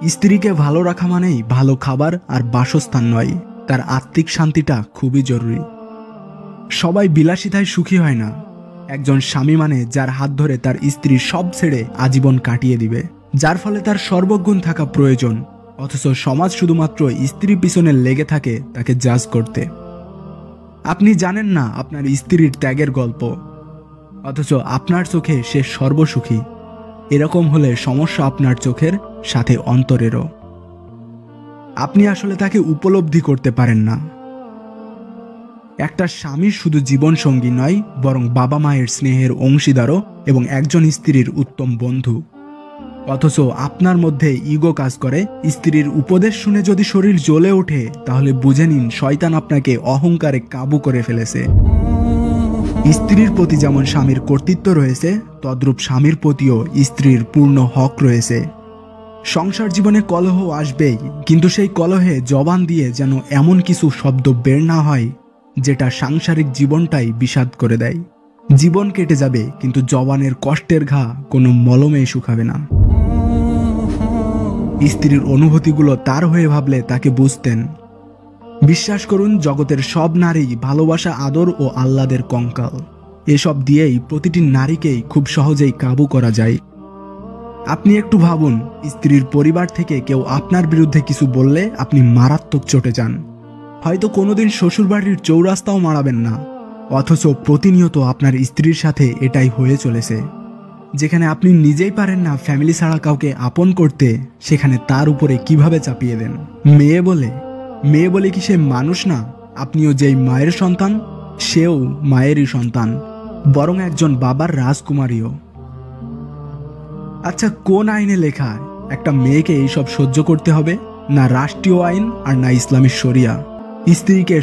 স্ত্রীকে ভালো রাখা মানেই ভালো খাবার আর বাসস্থান নয়, তার আত্মিক শান্তিটা খুবই জরুরি। সবাই বিলাসিতায় সুখী হয় না। একজন স্বামী মানে যার হাত ধরে তার স্ত্রী সব ছেড়ে আজীবন কাটিয়ে দিবে, যার ফলে তার সর্বগুণ থাকা প্রয়োজন, অথচ সমাজ শুধুমাত্র স্ত্রীর পিছনে লেগে থাকে তাকে জাজ করতে। আপনি জানেন না আপনার স্ত্রীর ত্যাগের গল্প, অথচ আপনার চোখে সে সর্বসুখী। এরকম হলে সমস্যা আপনার চোখের সাথে অন্তরেরও। আপনি আসলে তাকে উপলব্ধি করতে পারেন না। একটা স্বামী শুধু জীবন সঙ্গী নয়, বরং বাবা মায়ের স্নেহের অংশীদারও এবং একজন স্ত্রীর উত্তম বন্ধু। অথচ আপনার মধ্যে ইগো কাজ করে। স্ত্রীর উপদেশ শুনে যদি শরীর জ্বলে ওঠে, তাহলে বুঝে নিন শয়তান আপনাকে অহংকারে কাবু করে ফেলেছে। স্ত্রীর প্রতি যেমন স্বামীর কর্তৃত্ব রয়েছে, তদ্রূপ স্বামীর প্রতিও স্ত্রীর পূর্ণ হক রয়েছে। সংসার জীবনে কলহ আসবেই, কিন্তু সেই কলহে জবান দিয়ে যেন এমন কিছু শব্দ বের না হয় যেটা সাংসারিক জীবনটাই বিষাদ করে দেয়। জীবন কেটে যাবে, কিন্তু জবানের কষ্টের ঘা কোনো মলমেই শুকাবে না। স্ত্রীর অনুভূতিগুলো তার হয়ে ভাবলে তাকে বুঝতেন। বিশ্বাস করুন, জগতের সব নারী ভালোবাসা, আদর ও আহ্লাদের কঙ্কাল। এসব দিয়েই প্রতিটি নারীকেই খুব সহজেই কাবু করা যায়। আপনি একটু ভাবুন, স্ত্রীর পরিবার থেকে কেউ আপনার বিরুদ্ধে কিছু বললে আপনি মারাত্মক চটে যান। হয়তো কোনোদিন শ্বশুরবাড়ির চৌরাস্তাও মারাবেন না, অথচ প্রতিনিয়ত আপনার স্ত্রীর সাথে এটাই হয়ে চলেছে। যেখানে আপনি নিজেই পারেন না ফ্যামিলি ছাড়া কাউকে আপন করতে, সেখানে তার উপরে কিভাবে চাপিয়ে দেন। মেয়ে বলে কি সে মানুষ না? আপনিও যেই মায়ের সন্তান, সেও মায়েরই সন্তান, বরং একজন বাবার রাজকুমারীও। আচ্ছা, কোন আইনে লেখা একটা মেয়েকে এইসব সহ্য করতে হবে? না রাষ্ট্রীয় আইন, আর না ইসলামী শরিয়া। স্ত্রীকে